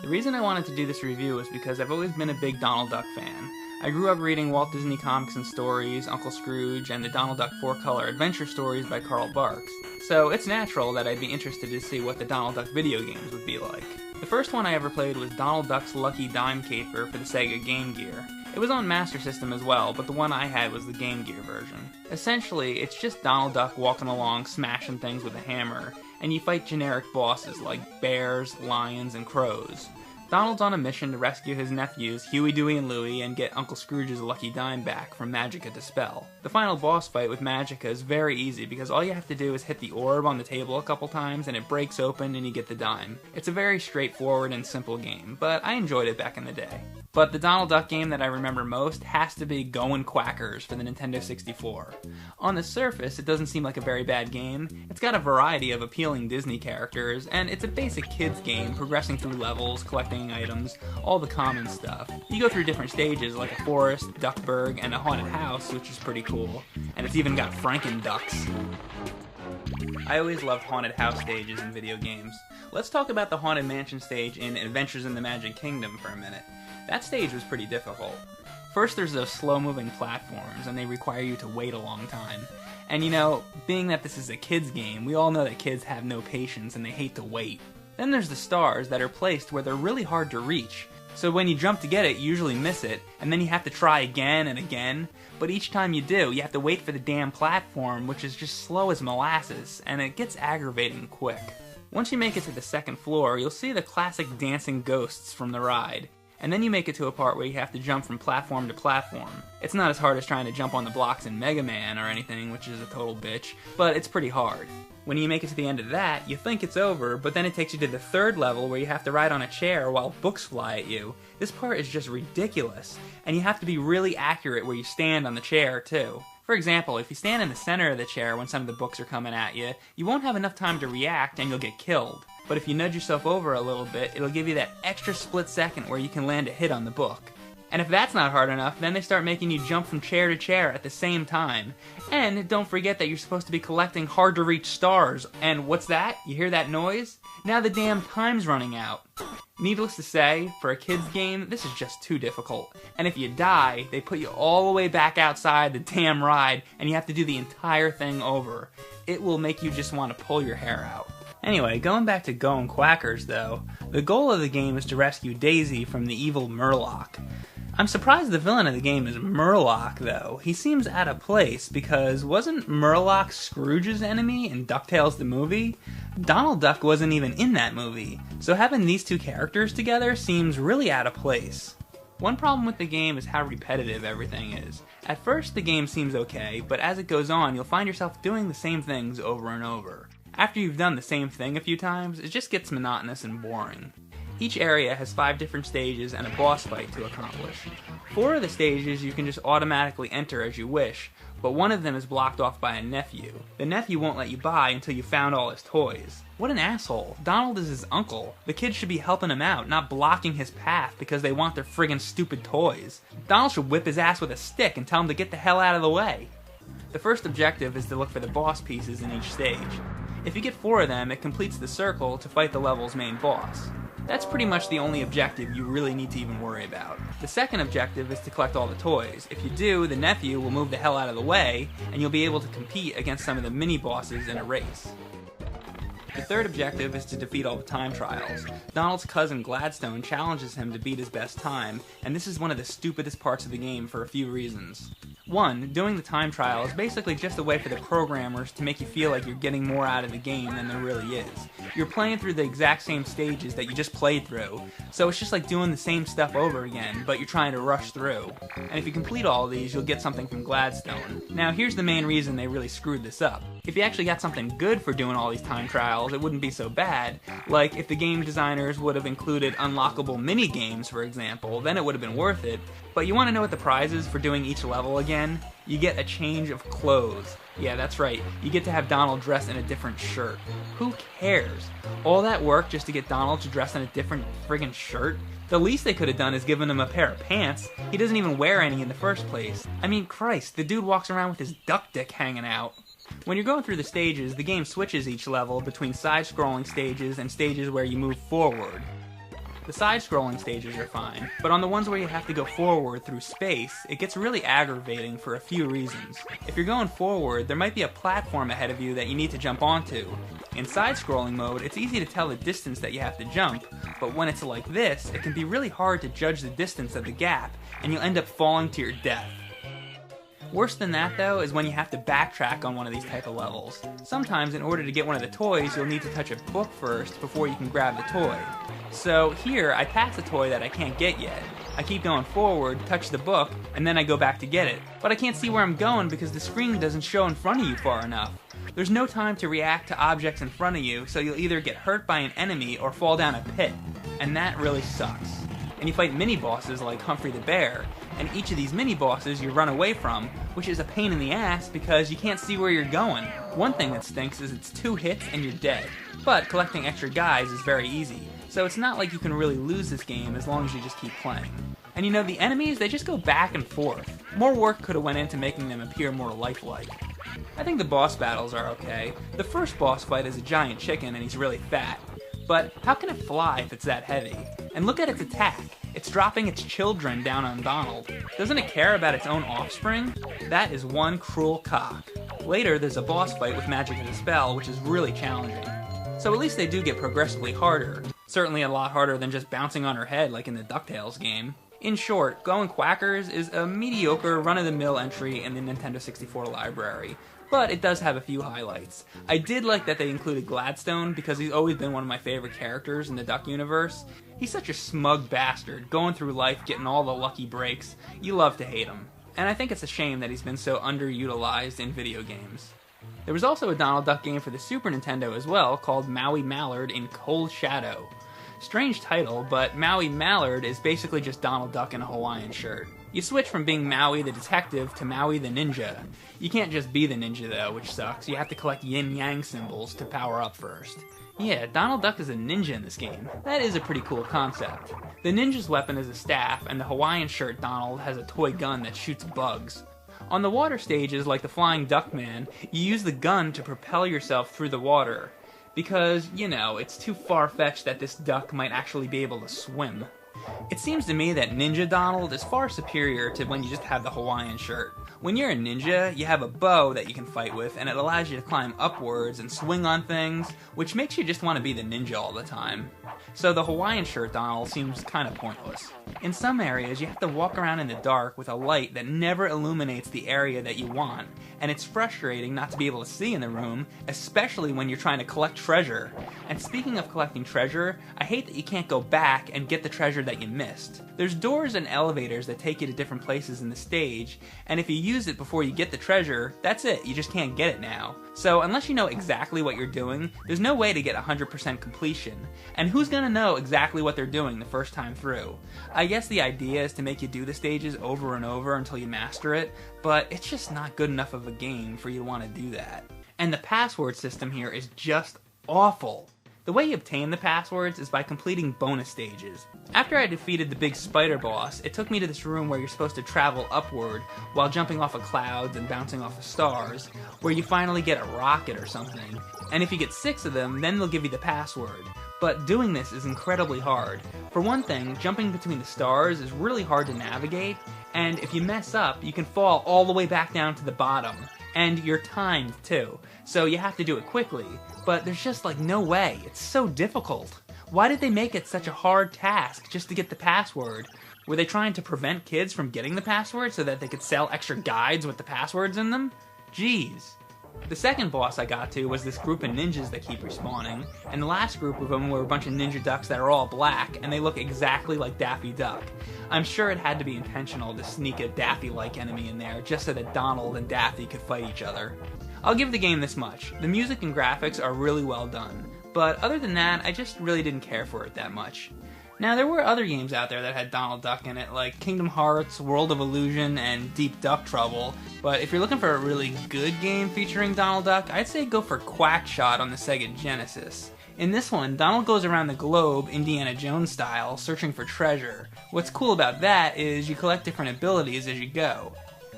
The reason I wanted to do this review is because I've always been a big Donald Duck fan. I grew up reading Walt Disney comics and stories, Uncle Scrooge, and the Donald Duck 4-color adventure stories by Carl Barks, so it's natural that I'd be interested to see what the Donald Duck video games would be like. The first one I ever played was Donald Duck's Lucky Dime Caper for the Sega Game Gear. It was on Master System as well, but the one I had was the Game Gear version. Essentially, it's just Donald Duck walking along smashing things with a hammer, and you fight generic bosses like bears, lions, and crows. Donald's on a mission to rescue his nephews, Huey, Dewey, and Louie, and get Uncle Scrooge's lucky dime back from Magica to Spell. The final boss fight with Magica is very easy because all you have to do is hit the orb on the table a couple times and it breaks open and you get the dime. It's a very straightforward and simple game, but I enjoyed it back in the day. But the Donald Duck game that I remember most has to be Goin' Quackers for the Nintendo 64. On the surface, it doesn't seem like a very bad game. It's got a variety of appealing Disney characters, and it's a basic kids game, progressing through levels, collecting items, all the common stuff. You go through different stages like a forest, Duckburg, and a haunted house, which is pretty cool. And it's even got Franken Ducks. I always loved haunted house stages in video games. Let's talk about the Haunted Mansion stage in Adventures in the Magic Kingdom for a minute. That stage was pretty difficult. First there's those slow-moving platforms, and they require you to wait a long time. And you know, being that this is a kids game, we all know that kids have no patience and they hate to wait. Then there's the stars that are placed where they're really hard to reach. So when you jump to get it, you usually miss it, and then you have to try again and again. But each time you do, you have to wait for the damn platform, which is just slow as molasses, and it gets aggravating quick. Once you make it to the second floor, you'll see the classic dancing ghosts from the ride. And then you make it to a part where you have to jump from platform to platform. It's not as hard as trying to jump on the blocks in Mega Man or anything, which is a total bitch, but it's pretty hard. When you make it to the end of that, you think it's over, but then it takes you to the third level where you have to ride on a chair while books fly at you. This part is just ridiculous, and you have to be really accurate where you stand on the chair, too. For example, if you stand in the center of the chair when some of the books are coming at you, you won't have enough time to react and you'll get killed. But if you nudge yourself over a little bit, it'll give you that extra split second where you can land a hit on the book. And if that's not hard enough, then they start making you jump from chair to chair at the same time. And don't forget that you're supposed to be collecting hard-to-reach stars. And what's that? You hear that noise? Now the damn time's running out. Needless to say, for a kid's game, this is just too difficult. And if you die, they put you all the way back outside the damn ride, and you have to do the entire thing over. It will make you just want to pull your hair out. Anyway, going back to Goin' Quackers though, the goal of the game is to rescue Daisy from the evil Murloc. I'm surprised the villain of the game is Murloc though. He seems out of place because wasn't Murloc Scrooge's enemy in DuckTales the movie? Donald Duck wasn't even in that movie, so having these two characters together seems really out of place. One problem with the game is how repetitive everything is. At first the game seems okay, but as it goes on you'll find yourself doing the same things over and over. After you've done the same thing a few times, it just gets monotonous and boring. Each area has 5 different stages and a boss fight to accomplish. 4 of the stages you can just automatically enter as you wish, but one of them is blocked off by a nephew. The nephew won't let you by until you found all his toys. What an asshole. Donald is his uncle. The kids should be helping him out, not blocking his path because they want their friggin' stupid toys. Donald should whip his ass with a stick and tell him to get the hell out of the way. The first objective is to look for the boss pieces in each stage. If you get 4 of them, it completes the circle to fight the level's main boss. That's pretty much the only objective you really need to even worry about. The second objective is to collect all the toys. If you do, the nephew will move the hell out of the way, and you'll be able to compete against some of the mini-bosses in a race. The third objective is to defeat all the time trials. Donald's cousin Gladstone challenges him to beat his best time, and this is one of the stupidest parts of the game for a few reasons. 1, doing the time trial is basically just a way for the programmers to make you feel like you're getting more out of the game than there really is. You're playing through the exact same stages that you just played through, so it's just like doing the same stuff over again, but you're trying to rush through. And if you complete all of these, you'll get something from Gladstone. Now here's the main reason they really screwed this up. If you actually got something good for doing all these time trials, it wouldn't be so bad. Like if the game designers would have included unlockable mini-games, for example, then it would have been worth it. But you want to know what the prize is for doing each level again? You get a change of clothes. Yeah, that's right. You get to have Donald dressed in a different shirt. Who cares? All that work just to get Donald to dress in a different friggin' shirt? The least they could have done is given him a pair of pants. He doesn't even wear any in the first place. I mean, Christ, the dude walks around with his duck dick hanging out. When you're going through the stages, the game switches each level between side-scrolling stages and stages where you move forward. The side-scrolling stages are fine, but on the ones where you have to go forward through space, it gets really aggravating for a few reasons. If you're going forward, there might be a platform ahead of you that you need to jump onto. In side-scrolling mode, it's easy to tell the distance that you have to jump, but when it's like this, it can be really hard to judge the distance of the gap, and you'll end up falling to your death. Worse than that, though, is when you have to backtrack on one of these type of levels. Sometimes, in order to get one of the toys, you'll need to touch a book first before you can grab the toy. So here, I pass a toy that I can't get yet. I keep going forward, touch the book, and then I go back to get it. But I can't see where I'm going because the screen doesn't show in front of you far enough. There's no time to react to objects in front of you, so you'll either get hurt by an enemy or fall down a pit. And that really sucks. And you fight mini-bosses like Humphrey the Bear, and each of these mini-bosses you run away from, which is a pain in the ass because you can't see where you're going. One thing that stinks is it's 2 hits and you're dead. But collecting extra guys is very easy, so it's not like you can really lose this game as long as you just keep playing. And you know, the enemies, they just go back and forth. More work could have went into making them appear more lifelike. I think the boss battles are okay. The first boss fight is a giant chicken and he's really fat. But how can it fly if it's that heavy? And look at its attack. It's dropping its children down on Donald. Doesn't it care about its own offspring? That is one cruel cock. Later, there's a boss fight with Magic of the Spell, which is really challenging. So at least they do get progressively harder. Certainly a lot harder than just bouncing on her head like in the DuckTales game. In short, Going Quackers is a mediocre run-of-the-mill entry in the Nintendo 64 library. But it does have a few highlights. I did like that they included Gladstone because he's always been one of my favorite characters in the Duck universe. He's such a smug bastard, going through life getting all the lucky breaks. You love to hate him. And I think it's a shame that he's been so underutilized in video games. There was also a Donald Duck game for the Super Nintendo as well called Maui Mallard in Cold Shadow. Strange title, but Maui Mallard is basically just Donald Duck in a Hawaiian shirt. You switch from being Maui the detective to Maui the ninja. You can't just be the ninja though, which sucks. You have to collect yin-yang symbols to power up first. Yeah, Donald Duck is a ninja in this game. That is a pretty cool concept. The ninja's weapon is a staff, and the Hawaiian shirt Donald has a toy gun that shoots bugs. On the water stages, like the Flying Duck Man, you use the gun to propel yourself through the water. Because, you know, it's too far-fetched that this duck might actually be able to swim. It seems to me that Ninja Donald is far superior to when you just have the Hawaiian shirt. When you're a ninja, you have a bow that you can fight with, and it allows you to climb upwards and swing on things, which makes you just want to be the ninja all the time. So the Hawaiian shirt Donald seems kind of pointless. In some areas, you have to walk around in the dark with a light that never illuminates the area that you want, and it's frustrating not to be able to see in the room, especially when you're trying to collect treasure. And speaking of collecting treasure, I hate that you can't go back and get the treasure that you missed. There's doors and elevators that take you to different places in the stage, and if you use it before you get the treasure, that's it, you just can't get it now. So unless you know exactly what you're doing, there's no way to get 100% completion. And who's gonna know exactly what they're doing the first time through? I guess the idea is to make you do the stages over and over until you master it, but it's just not good enough of a game for you to want to do that. And the password system here is just awful. The way you obtain the passwords is by completing bonus stages. After I defeated the big spider boss, it took me to this room where you're supposed to travel upward while jumping off of clouds and bouncing off of stars, where you finally get a rocket or something. And if you get 6 of them, then they'll give you the password. But doing this is incredibly hard. For one thing, jumping between the stars is really hard to navigate, and if you mess up, you can fall all the way back down to the bottom. And you're timed too, so you have to do it quickly. But there's just like no way, it's so difficult. Why did they make it such a hard task just to get the password? Were they trying to prevent kids from getting the password so that they could sell extra guides with the passwords in them? Jeez. The second boss I got to was this group of ninjas that keep respawning, and the last group of them were a bunch of ninja ducks that are all black, and they look exactly like Daffy Duck. I'm sure it had to be intentional to sneak a Daffy-like enemy in there, just so that Donald and Daffy could fight each other. I'll give the game this much. The music and graphics are really well done, but other than that, I just really didn't care for it that much. Now, there were other games out there that had Donald Duck in it, like Kingdom Hearts, World of Illusion, and Deep Duck Trouble, but if you're looking for a really good game featuring Donald Duck, I'd say go for Quackshot on the Sega Genesis. In this one, Donald goes around the globe, Indiana Jones style, searching for treasure. What's cool about that is you collect different abilities as you go.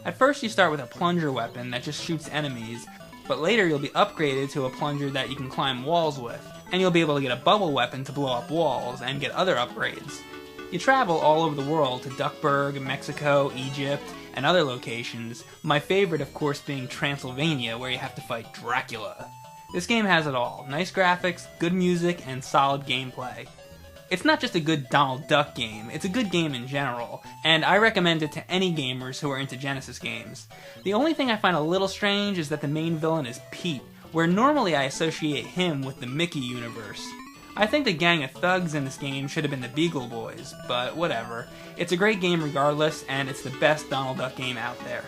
At first you start with a plunger weapon that just shoots enemies, but later you'll be upgraded to a plunger that you can climb walls with. and you'll be able to get a bubble weapon to blow up walls and get other upgrades. You travel all over the world to Duckburg, Mexico, Egypt, and other locations, my favorite of course being Transylvania, where you have to fight Dracula. This game has it all: nice graphics, good music, and solid gameplay. It's not just a good Donald Duck game, it's a good game in general, and I recommend it to any gamers who are into Genesis games. The only thing I find a little strange is that the main villain is Pete, where normally I associate him with the Mickey universe. I think the gang of thugs in this game should have been the Beagle Boys, but whatever. It's a great game regardless, and it's the best Donald Duck game out there.